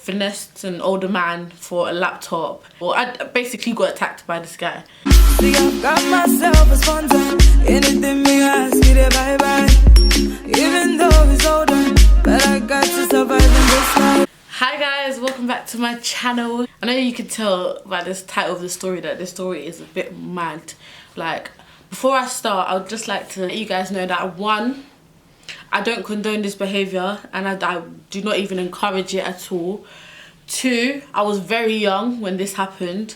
finessed an older man for a laptop. Well, I basically got attacked by this guy. See, I've got myself a sponsor. Anything me ask, get it bye-bye. Even though he's older, but I got to survive in this life. Hi guys, welcome back to my channel. I know you can tell by this title of the story that this story is a bit mad. Like, before I start, I would just like to let you guys know that one, I don't condone this behaviour and I do not even encourage it at all. Two, I was very young when this happened,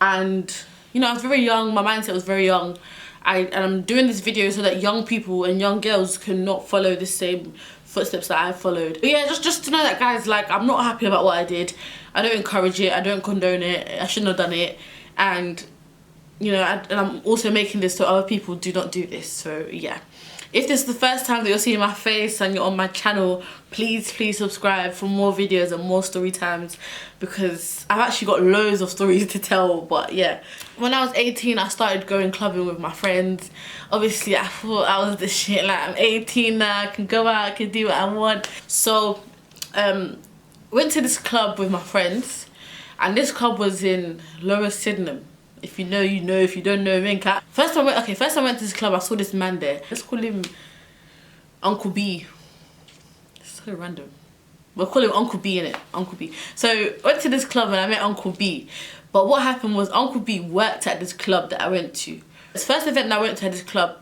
and you know, I was very young, my mindset was very young. And I'm doing this video so that young people and young girls cannot follow the same footsteps that I followed. But yeah, just to know that, guys, like, I'm not happy about what I did. I don't encourage it, I don't condone it, I shouldn't have done it. And you know, and I'm also making this so other people do not do this. So yeah, if this is the first time that you're seeing my face and you're on my channel, please subscribe for more videos and more story times, because I've actually got loads of stories to tell. But yeah, when I was 18, I started going clubbing with my friends. Obviously, I thought I was the shit, like, I'm 18 now, I can go out, I can do what I want. So went to this club with my friends, and this club was in Lower Sydenham. If you know, you know. If you don't know, Minka. First I went to this club, I saw this man there. Let's call him Uncle B. It's so random. We'll call him Uncle B, innit? Uncle B. So went to this club and I met Uncle B. But what happened was Uncle B worked at this club that I went to. This first event that I went to at this club,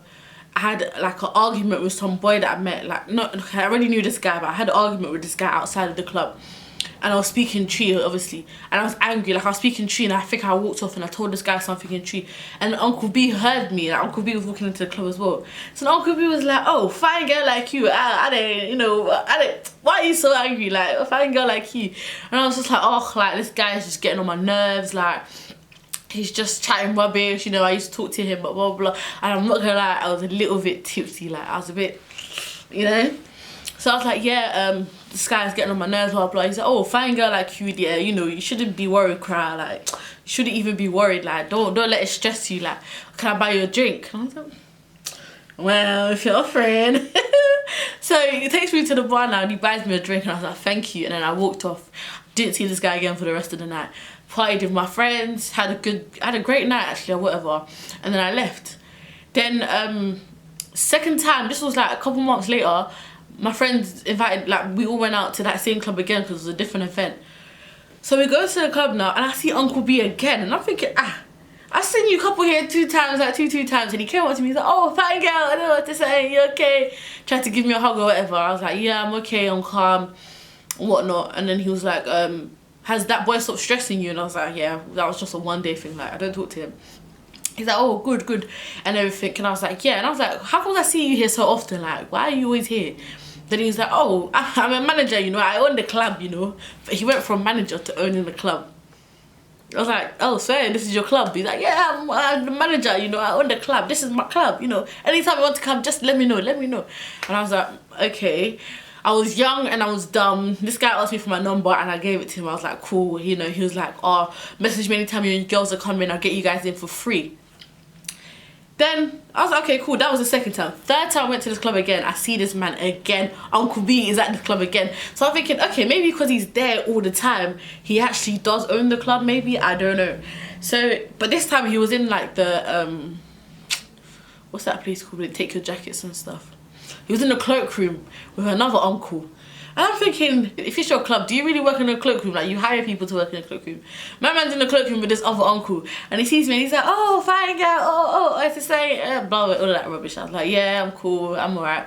I had like an argument with some boy that I met. Like, not, I already knew this guy, but I had an argument with this guy outside of the club. And I was speaking tree, obviously, and I was angry. Like, I was speaking tree, and I think I walked off and I told this guy something in tree, and Uncle B heard me. Like, Uncle B was walking into the club as well. So Uncle B was like, "Oh, fine girl like you, I don't, you know, why are you so angry? Like, a fine girl like you." And I was just like, oh, like, this guy is just getting on my nerves. Like, he's just chatting rubbish, you know. I used to talk to him, but blah blah. And I'm not gonna lie, I was a little bit tipsy. Like, I was a bit, you know. So I was like, yeah, this guy's getting on my nerves, blah blah. He's like, "Oh, fine girl like you, yeah, you know, you shouldn't be worried, cry. Like, you shouldn't even be worried. Like, don't let it stress you. Like, can I buy you a drink?" And I was like, well, if you're offering. So he takes me to the bar now and he buys me a drink, and I was like, "Thank you." And then I walked off. Didn't see this guy again for the rest of the night. Partied with my friends, had a great night actually, or whatever. And then I left. Then second time, this was like a couple months later, my friends invited, like, we all went out to that same club again because it was a different event. So we go to the club now and I see Uncle B again, and I'm thinking, I've seen you couple here two times, like two times. And he came up to me, he's like, "Oh, fine girl, I don't know what to say, you okay?" Tried to give me a hug or whatever. I was like, "Yeah, I'm okay, I'm calm," and whatnot. And then he was like, "Has that boy stopped stressing you?" And I was like, "Yeah, that was just a one-day thing, like, I don't talk to him." He's like, "Oh, good," and everything. And I was like, "Yeah." And I was like, "How come I see you here so often? Like, why are you always here?" Then he was like, "Oh, I'm a manager, you know, I own the club, you know." But he went from manager to owning the club. I was like, "Oh, so this is your club?" He's like, "Yeah, I'm the manager, you know, I own the club. This is my club, you know. Anytime you want to come, just let me know. And I was like, okay. I was young and I was dumb. This guy asked me for my number and I gave it to him. I was like, cool, you know. He was like, "Oh, message me anytime you girls are coming, I'll get you guys in for free." Then I was like, okay, cool. That was the second time. Third time I went to this club again, I see this man again. Uncle B is at the club again. So I'm thinking, okay, maybe because he's there all the time, he actually does own the club, maybe, I don't know. So, but this time he was in like the, what's that place called? They take your jackets and stuff. He was in the cloakroom with another uncle. And I'm thinking, if it's your club, do you really work in a cloakroom? Like, you hire people to work in a cloakroom. My man's in the cloakroom with this other uncle, and he sees me and he's like, "Oh, fine girl, oh, I have to say, blah, blah, all that rubbish." I was like, "Yeah, I'm cool, I'm alright."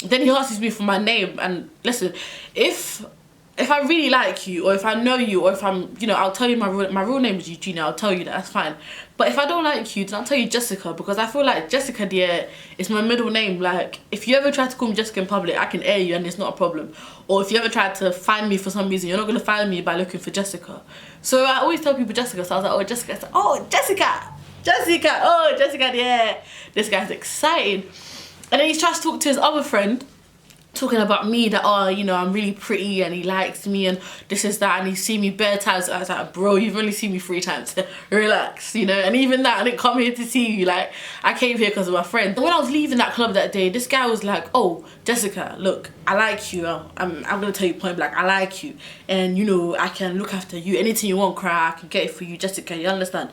Then he asks me for my name, and listen, if I really like you, or if I know you, or if I'm, you know, I'll tell you my real name is Eugenia, I'll tell you that, that's fine. But if I don't like you, then I'll tell you Jessica, because I feel like Jessica, dear, is my middle name. Like, if you ever try to call me Jessica in public, I can air you and it's not a problem. Or if you ever try to find me for some reason, you're not going to find me by looking for Jessica. So I always tell people Jessica, so I was like, "Oh, Jessica." I said, "Oh, Jessica, oh, Jessica, yeah." This guy's excited. And then he tries to talk to his other friend, talking about me that, oh, you know, I'm really pretty and he likes me and this is that, and he's seen me bare times. I was like, bro, you've only seen me 3 times. Relax, you know. And even that, I didn't come here to see you. Like, I came here because of my friend. When I was leaving that club that day, this guy was like, oh, Jessica, look, I like you. I'm gonna tell you point blank, I like you, and you know, I can look after you. Anything you want, cry, I can get it for you, Jessica. You understand?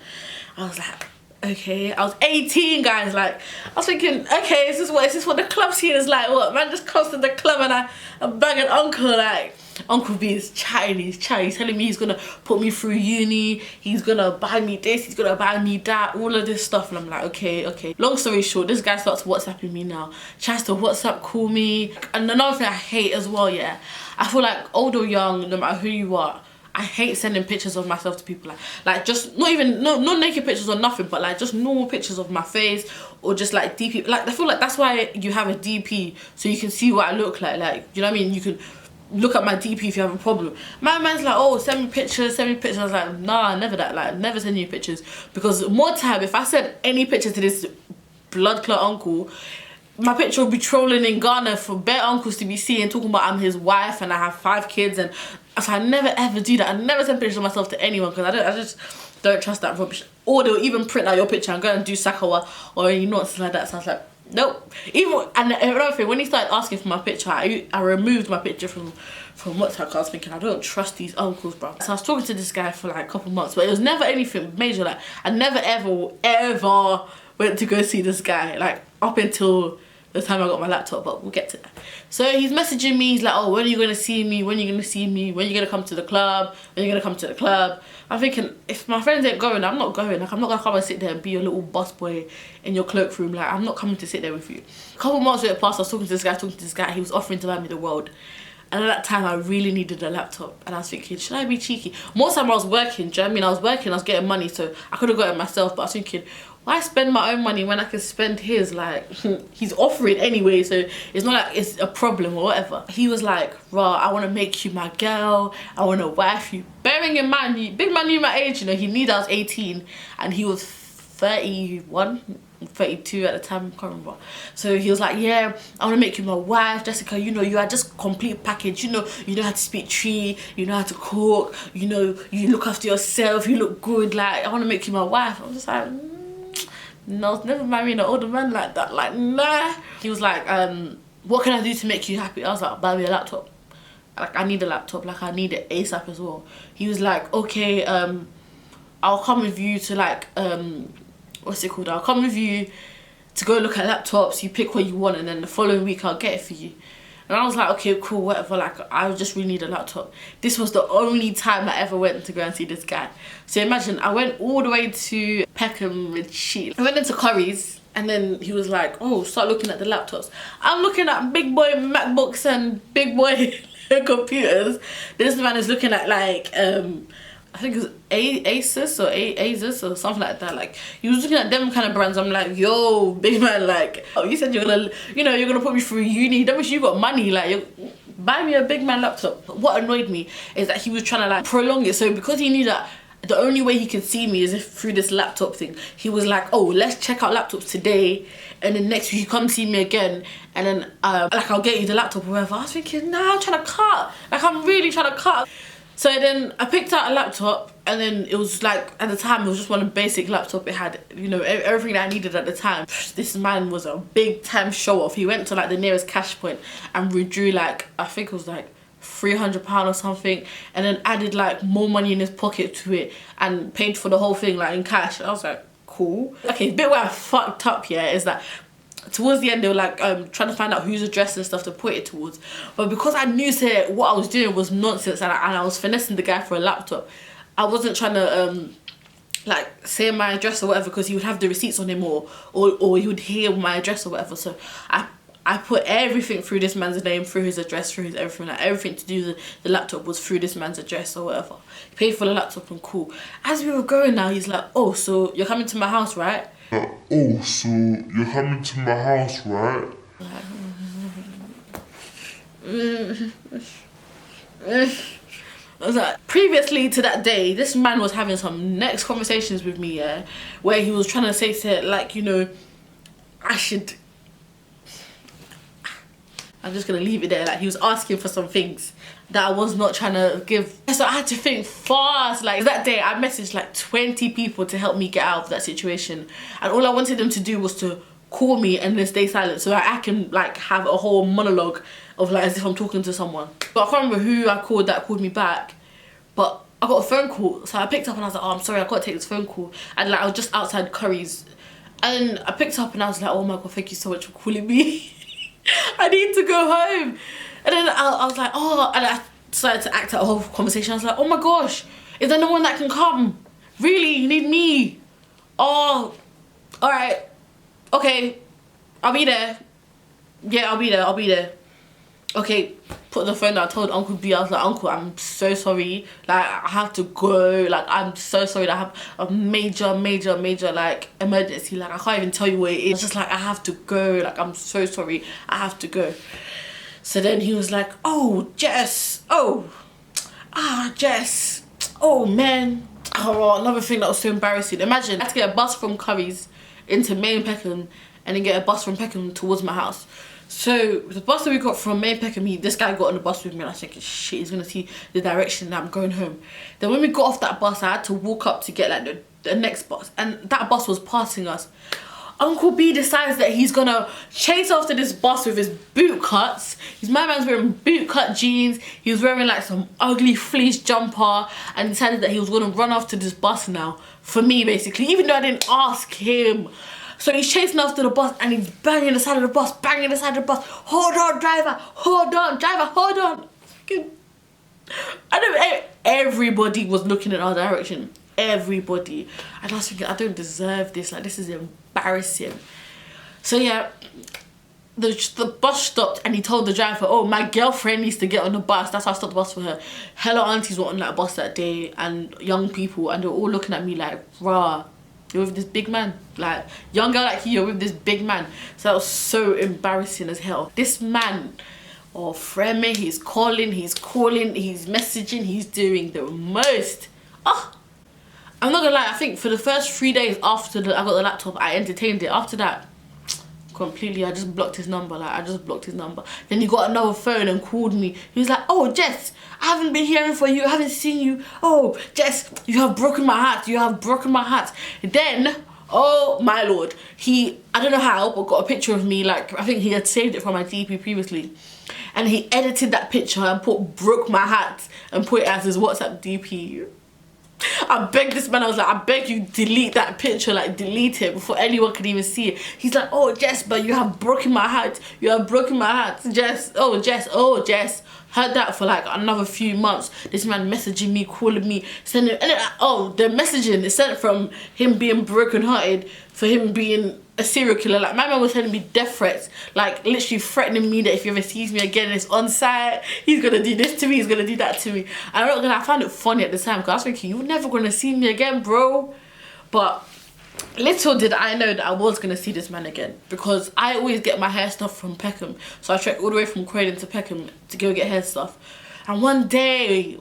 I was like, okay. I was 18, guys. Like, I was thinking, okay, is this what the club scene is like? What, man just comes to the club and I'm banging uncle. Like, Uncle B is chatting, he's telling me he's gonna put me through uni, he's gonna buy me this, he's gonna buy me that, all of this stuff. And I'm like, okay. Long story short, this guy starts WhatsApping me now, tries to WhatsApp call me. And another thing I hate as well, yeah, I feel like old or young, no matter who you are, I hate sending pictures of myself to people, like just not even no naked pictures or nothing, but like just normal pictures of my face, or just like DP. Like, I feel like that's why you have a DP, so you can see what I look like. Like, you know what I mean? You can look at my DP if you have a problem. My man's like, oh, send me pictures. I was like, nah, never that. Like, never send you pictures, because more time, if I send any picture to this blood clot uncle, my picture will be trolling in Ghana for bare uncles to be seeing, talking about I'm his wife and I have 5 kids. And so I never ever do that. I never send pictures of myself to anyone, because I just don't trust that rubbish. Or they'll even print out your picture and go and do Sakawa or any nonsense like that. So I was like, nope. Even, and another thing, when he started asking for my picture, I removed my picture from WhatsApp. I was thinking, I don't trust these uncles, bro. So I was talking to this guy for like a couple months, but it was never anything major. Like, I never ever went to go see this guy, like up until the time I got my laptop, but we'll get to that. So he's messaging me, he's like, oh, when are you gonna see me? When are you gonna see me? When are you gonna come to the club? When are you gonna come to the club? I'm thinking, if my friends ain't going, I'm not going. Like, I'm not gonna come and sit there and be a little boss boy in your cloakroom. Like, I'm not coming to sit there with you. A couple months went past, I was talking to this guy, he was offering to buy me the world. And at that time, I really needed a laptop. And I was thinking, should I be cheeky? Most time I was working, do you know what I mean? I was working, I was getting money, so I could have got it myself. But I was thinking, why spend my own money when I can spend his? Like, he's offering anyway, so it's not like it's a problem or whatever. He was like, rah, I want to make you my girl. I want to wife you. Bearing in mind, big man knew my age, you know. He knew that I was 18 and he was 31, 32 at the time, I can't remember. So he was like, yeah, I want to make you my wife, Jessica. You know, you are just complete package. You know how to speak tree, you know how to cook, you know, you look after yourself, you look good. Like, I want to make you my wife. I was just like, no, I was never marrying an older man like that. Like, nah. He was like, what can I do to make you happy? I was like, buy me a laptop. Like, I need a laptop. Like, I need it ASAP as well. He was like, okay, I'll come with you to like, what's it called? I'll come with you to go look at laptops. You pick what you want, and then the following week I'll get it for you. And I was like, okay, cool, whatever. Like, I just really need a laptop. This was the only time I ever went to go and see this guy. So imagine, I went all the way to Peckham with Sheet. I went into Curry's, and then he was like, oh, start looking at the laptops. I'm looking at big boy MacBooks and big boy computers. This man is looking at like, I think it was Asus or something like that. Like, he was looking at them kind of brands. I'm like, yo, big man, like, oh, you said you're gonna put me through uni. That means you got money. Like, buy me a big man laptop. But what annoyed me is that he was trying to like prolong it. So because he knew that the only way he can see me is if through this laptop thing, he was like, oh, let's check out laptops today, and then next week you come see me again, and then like, I'll get you the laptop or whatever. I was thinking, nah, I'm trying to cut. Like, I'm really trying to cut. So then I picked out a laptop, and then it was like, at the time, it was just one basic laptop. It had, you know, everything that I needed at the time. This man was a big time show off. He went to like the nearest cash point and withdrew like, I think it was like £300 or something, and then added like more money in his pocket to it and paid for the whole thing like in cash. I was like, cool. Okay, the bit where I fucked up, yeah, is that towards the end they were like trying to find out whose address and stuff to put it towards, but because I knew what I was doing was nonsense, and I was finessing the guy for a laptop, I wasn't trying to like say my address or whatever, because he would have the receipts on him, or he would hear my address or whatever. So I put everything through this man's name, through his address, through his everything. Like, everything to do with the laptop was through this man's address or whatever. He paid for the laptop and cool. As we were going now, he's like, oh, so you're coming to my house, right? Oh, so you're coming to my house, right? I was like, previously to that day, this man was having some next conversations with me, yeah, where he was trying to say to it, like, you know, I should I'm just gonna leave it there. Like, he was asking for some things that I was not trying to give. So I had to think fast. Like, that day I messaged like 20 people to help me get out of that situation. And all I wanted them to do was to call me and then stay silent so I can like have a whole monologue of like as if I'm talking to someone. But I can't remember who I called that called me back. But I got a phone call. So I picked up and I was like, oh, I'm sorry, I can't take this phone call. And like, I was just outside Curry's. And I picked up and I was like, oh my God, thank you so much for calling me. I need to go home. And then I was like, oh, and I started to act out a whole conversation. I was like, oh my gosh, is there no one that can come? Really, you need me? Oh, all right, okay, I'll be there. Yeah, I'll be there. Okay, put the phone down, I told Uncle B, I was like, Uncle, I'm so sorry. Like, I have to go. Like, I'm so sorry that I have a major, like, emergency. Like, I can't even tell you what it is. It's just like, I have to go. Like, I'm so sorry. I have to go. So then he was like, oh, Jess. Oh, Jess. Oh, man. Oh, another thing that was so embarrassing. Imagine, I had to get a bus from Curry's into Main Peckham and then get a bus from Peckham towards my house. So the bus that we got from Main Peckham, this guy got on the bus with me and I was thinking, shit, he's gonna see the direction that I'm going home. Then when we got off that bus, I had to walk up to get like the next bus, and that bus was passing us. Uncle B decides that he's gonna chase after this bus with his boot cuts. My man's wearing boot cut jeans. He was wearing like some ugly fleece jumper and decided that he was gonna run after this bus now for me, basically, even though I didn't ask him. So he's chasing after the bus and he's banging the side of the bus, Hold on, driver, hold on. Everybody was looking in our direction. Everybody. And I was thinking, I don't deserve this. Like, this is embarrassing. So yeah, the bus stopped and he told the driver, oh, my girlfriend needs to get on the bus. That's how I stopped the bus for her. Hella aunties were on that bus that day and young people, and they were all looking at me like, rah, you're with this big man. Like, young girl like you're with this big man. So that was so embarrassing as hell. This man, oh, Freme, he's calling, he's messaging, he's doing the most. Oh, I'm not gonna lie, I think for the first 3 days after I got the laptop, I entertained it. After that, completely, I just blocked his number. Then he got another phone and called me. He was like, oh, Jess, I haven't been hearing from you, I haven't seen you. Oh, Jess, you have broken my heart. Then, oh my Lord, I don't know how, but got a picture of me. Like, I think he had saved it from my DP previously, and he edited that picture and put broke my heart and put it as his WhatsApp DP. I begged this man, I was like, I beg you, delete that picture, like delete it before anyone could even see it. He's like, oh, Jess, but you have broken my heart, Jess. Oh, Jess. Heard that for like another few months. This man messaging me, calling me, sending, and then, oh, the messaging is sent from him being broken-hearted for him being a serial killer. Like, my man was sending me death threats, like literally threatening me that if he ever sees me again, it's on site, he's gonna do this to me, he's gonna do that to me. And I'm not gonna, I found it funny at the time because I was thinking, you're never gonna see me again, bro. But little did I know that I was gonna see this man again, because I always get my hair stuff from Peckham. So I trekked all the way from Croydon to Peckham to go get hair stuff. And one day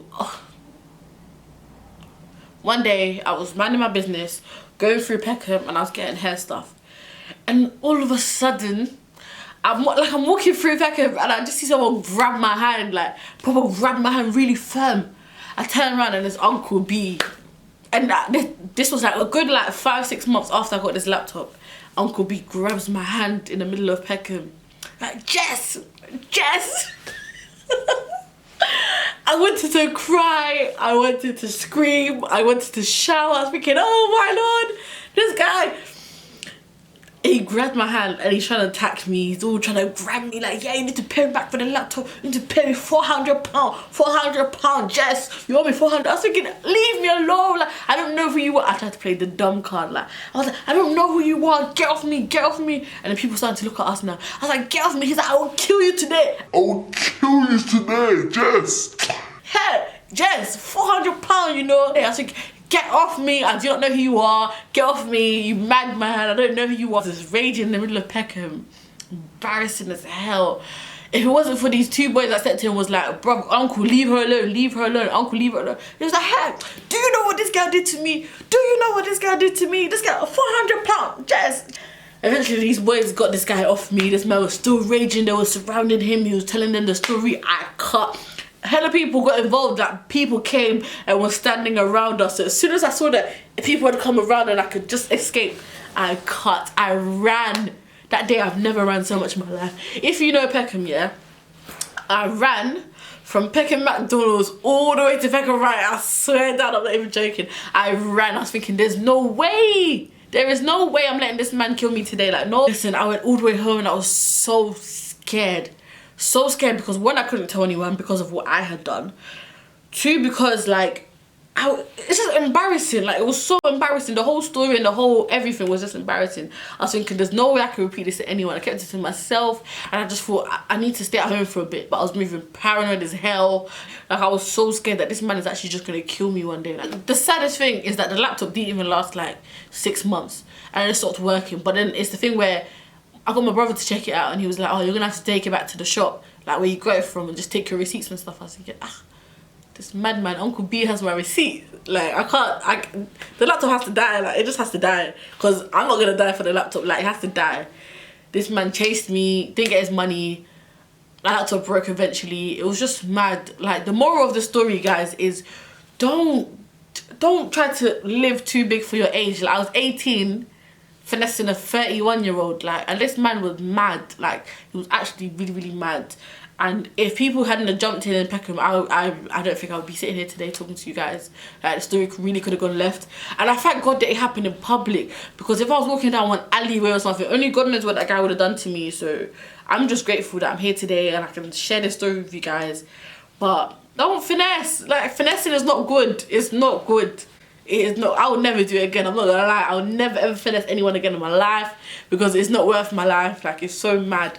I was minding my business, going through Peckham, and I was getting hair stuff. And all of a sudden, I'm walking through Peckham and I just see someone grab my hand, like proper grab my hand really firm. I turn around and it's Uncle B. And this was like a good like 5-6 months after I got this laptop. Uncle B grabs my hand in the middle of Peckham. Like, Jess! I wanted to cry, I wanted to scream, I wanted to shout. I was thinking, oh my Lord, this guy. He grabbed my hand and he's trying to attack me. He's all trying to grab me like, yeah, you need to pay me back for the laptop. You need to pay me £400. £400, Jess. You owe me 400. I was thinking, leave me alone. Like, I don't know who you are. I tried to play the dumb card. Like, I was like, I don't know who you are. Get off me. And then people started to look at us now. I was like, get off me. He's like, I will kill you today. Jess. Hey, Jess, £400, you know. I was like, get off me, I do not know who you are. Get off me, you madman, I don't know who you are. Just raging in the middle of Peckham. Embarrassing as hell. If it wasn't for these two boys that said to him was like, bro, uncle, leave her alone, uncle, leave her alone. He was like, hey, do you know what this girl did to me? This girl, £400, Jess. Eventually these boys got this guy off me. This man was still raging. They were surrounding him. He was telling them the story. I cut. Hella people got involved. Like, people came and were standing around us. So as soon as I saw that people had come around and I could just escape, I cut. I ran. That day I've never ran so much in my life. If you know Peckham, yeah, I ran from Peckham McDonald's all the way to Peckham Right. I swear down, I'm not even joking. I ran. I was thinking, there's no way. There is no way I'm letting this man kill me today. Like, no. Listen, I went all the way home and I was so scared. So scared because one, I couldn't tell anyone because of what I had done. Two, because like, it's just embarrassing. Like, it was so embarrassing. The whole story and the whole everything was just embarrassing. I was thinking, there's no way I can repeat this to anyone. I kept it to myself and I just thought I need to stay at home for a bit. But I was moving paranoid as hell. Like, I was so scared that this man is actually just gonna kill me one day. Like, the saddest thing is that the laptop didn't even last like 6 months and it stopped working. But then it's the thing where I got my brother to check it out and he was like, oh, you're gonna have to take it back to the shop, like where you got it from, and just take your receipts and stuff. I was thinking, this madman, Uncle B has my receipt. Like, the laptop has to die. Like, it just has to die. Because I'm not gonna die for the laptop. Like, it has to die. This man chased me, didn't get his money. My laptop broke eventually. It was just mad. Like, the moral of the story, guys, is don't try to live too big for your age. Like, I was 18, finessing a 31-year-old. Like, and this man was mad. Like, he was actually really, really mad. And if people hadn't jumped in Peckham, I don't think I would be sitting here today talking to you guys. Like, the story really could have gone left. And I thank God that it happened in public, because if I was walking down one alleyway or something, only God knows what that guy would have done to me. So I'm just grateful that I'm here today and I can share this story with you guys. But don't finesse. Like, finessing is not good. It's not good. It is not. I will never do it again. I'm not gonna lie. I'll never ever finesse anyone again in my life, because it's not worth my life. Like, it's so mad.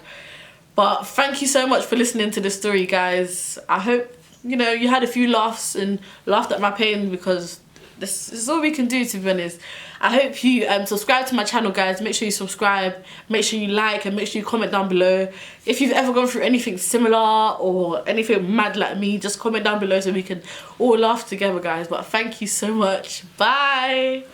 But thank you so much for listening to this story, guys. I hope, you know, you had a few laughs and laughed at my pain, because this is all we can do, to be honest. I hope you subscribe to my channel, guys. Make sure you subscribe, make sure you like, and make sure you comment down below. If you've ever gone through anything similar or anything mad like me, just comment down below so we can all laugh together, guys. But thank you so much. Bye.